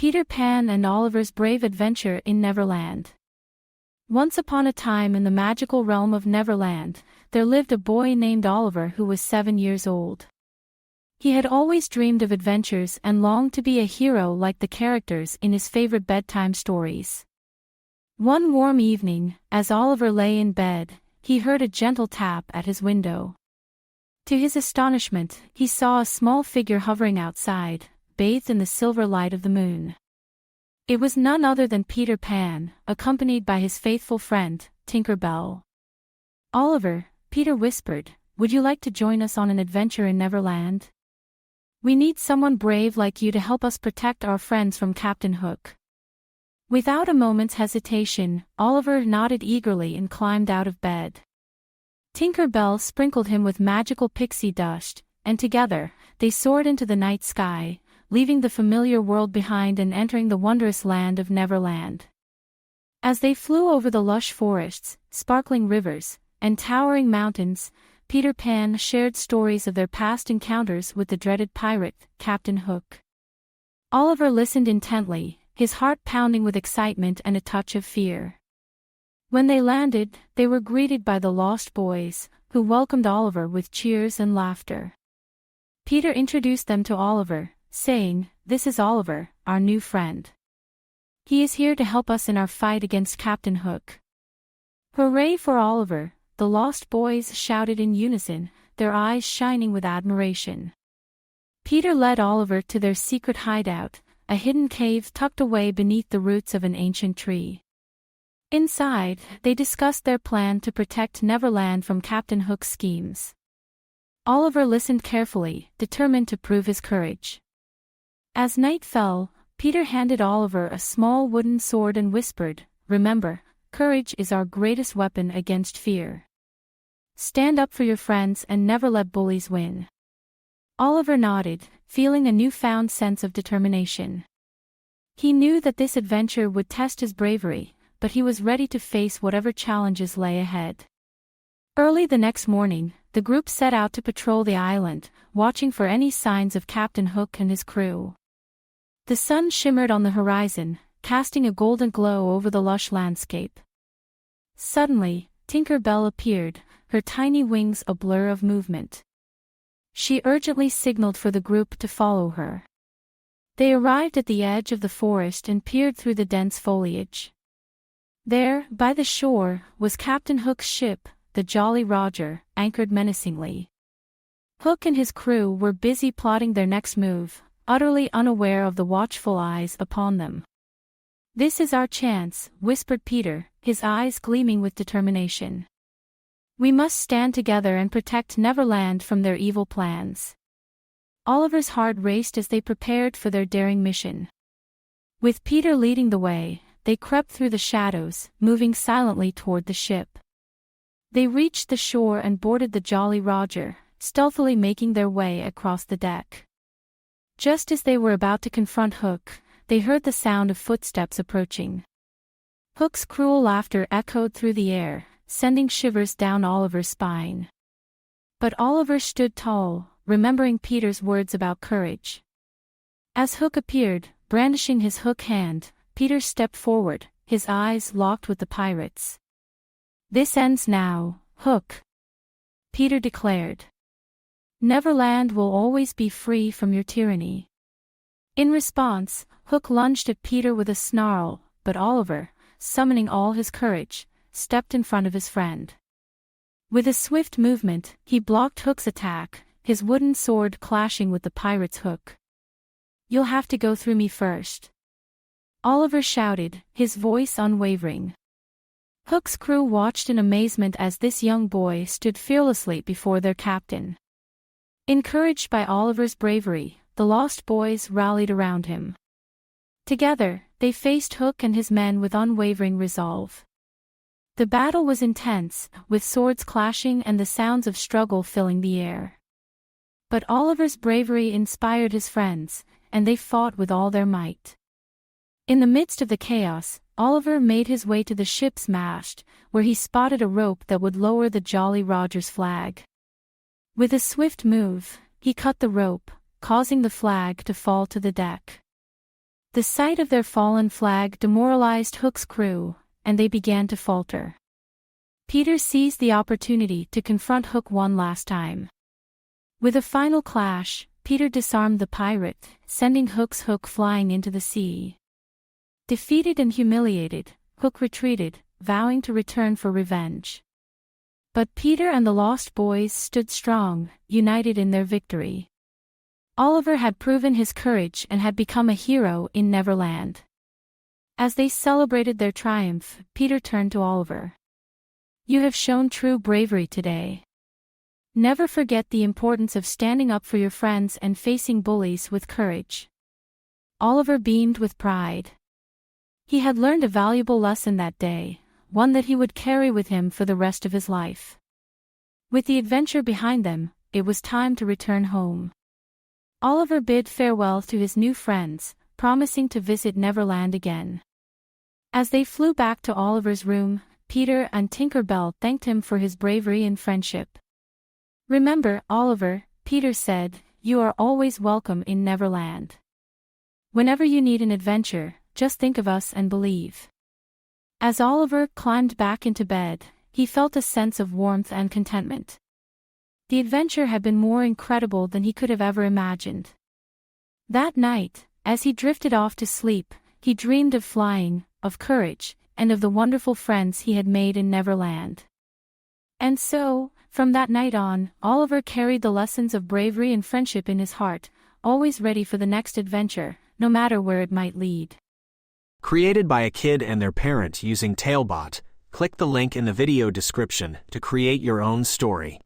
Peter Pan and Oliver's Brave Adventure in Neverland. Once upon a time in the magical realm of Neverland, there lived a boy named Oliver who was 7 years old. He had always dreamed of adventures and longed to be a hero like the characters in his favorite bedtime stories. One warm evening, as Oliver lay in bed, he heard a gentle tap at his window. To his astonishment, he saw a small figure hovering outside, bathed in the silver light of the moon. It was none other than Peter Pan, accompanied by his faithful friend, Tinker Bell. "Oliver," Peter whispered, "would you like to join us on an adventure in Neverland? We need someone brave like you to help us protect our friends from Captain Hook." Without a moment's hesitation, Oliver nodded eagerly and climbed out of bed. Tinker Bell sprinkled him with magical pixie dust, and together, they soared into the night sky, leaving the familiar world behind and entering the wondrous land of Neverland. As they flew over the lush forests, sparkling rivers, and towering mountains, Peter Pan shared stories of their past encounters with the dreaded pirate, Captain Hook. Oliver listened intently, his heart pounding with excitement and a touch of fear. When they landed, they were greeted by the Lost Boys, who welcomed Oliver with cheers and laughter. Peter introduced them to Oliver, saying, "This is Oliver, our new friend. He is here to help us in our fight against Captain Hook." "Hooray for Oliver," the Lost Boys shouted in unison, their eyes shining with admiration. Peter led Oliver to their secret hideout, a hidden cave tucked away beneath the roots of an ancient tree. Inside, they discussed their plan to protect Neverland from Captain Hook's schemes. Oliver listened carefully, determined to prove his courage. As night fell, Peter handed Oliver a small wooden sword and whispered, "Remember, courage is our greatest weapon against fear. Stand up for your friends and never let bullies win." Oliver nodded, feeling a newfound sense of determination. He knew that this adventure would test his bravery, but he was ready to face whatever challenges lay ahead. Early the next morning, the group set out to patrol the island, watching for any signs of Captain Hook and his crew. The sun shimmered on the horizon, casting a golden glow over the lush landscape. Suddenly, Tinker Bell appeared, her tiny wings a blur of movement. She urgently signaled for the group to follow her. They arrived at the edge of the forest and peered through the dense foliage. There, by the shore, was Captain Hook's ship, the Jolly Roger, anchored menacingly. Hook and his crew were busy plotting their next move, utterly unaware of the watchful eyes upon them. "This is our chance," whispered Peter, his eyes gleaming with determination. "We must stand together and protect Neverland from their evil plans." Oliver's heart raced as they prepared for their daring mission. With Peter leading the way, they crept through the shadows, moving silently toward the ship. They reached the shore and boarded the Jolly Roger, stealthily making their way across the deck. Just as they were about to confront Hook, they heard the sound of footsteps approaching. Hook's cruel laughter echoed through the air, sending shivers down Oliver's spine. But Oliver stood tall, remembering Peter's words about courage. As Hook appeared, brandishing his hook hand, Peter stepped forward, his eyes locked with the pirates. "This ends now, Hook," Peter declared. "Neverland will always be free from your tyranny." In response, Hook lunged at Peter with a snarl, but Oliver, summoning all his courage, stepped in front of his friend. With a swift movement, he blocked Hook's attack, his wooden sword clashing with the pirate's hook. "You'll have to go through me first," Oliver shouted, his voice unwavering. Hook's crew watched in amazement as this young boy stood fearlessly before their captain. Encouraged by Oliver's bravery, the Lost Boys rallied around him. Together, they faced Hook and his men with unwavering resolve. The battle was intense, with swords clashing and the sounds of struggle filling the air. But Oliver's bravery inspired his friends, and they fought with all their might. In the midst of the chaos, Oliver made his way to the ship's mast, where he spotted a rope that would lower the Jolly Roger's flag. With a swift move, he cut the rope, causing the flag to fall to the deck. The sight of their fallen flag demoralized Hook's crew, and they began to falter. Peter seized the opportunity to confront Hook one last time. With a final clash, Peter disarmed the pirate, sending Hook's hook flying into the sea. Defeated and humiliated, Hook retreated, vowing to return for revenge. But Peter and the Lost Boys stood strong, united in their victory. Oliver had proven his courage and had become a hero in Neverland. As they celebrated their triumph, Peter turned to Oliver. "You have shown true bravery today. Never forget the importance of standing up for your friends and facing bullies with courage." Oliver beamed with pride. He had learned a valuable lesson that day, one that he would carry with him for the rest of his life. With the adventure behind them, it was time to return home. Oliver bid farewell to his new friends, promising to visit Neverland again. As they flew back to Oliver's room, Peter and Tinker Bell thanked him for his bravery and friendship. "Remember, Oliver," Peter said, "you are always welcome in Neverland. Whenever you need an adventure, just think of us and believe." As Oliver climbed back into bed, he felt a sense of warmth and contentment. The adventure had been more incredible than he could have ever imagined. That night, as he drifted off to sleep, he dreamed of flying, of courage, and of the wonderful friends he had made in Neverland. And so, from that night on, Oliver carried the lessons of bravery and friendship in his heart, always ready for the next adventure, no matter where it might lead. Created by a kid and their parent using Talebot, click the link in the video description to create your own story.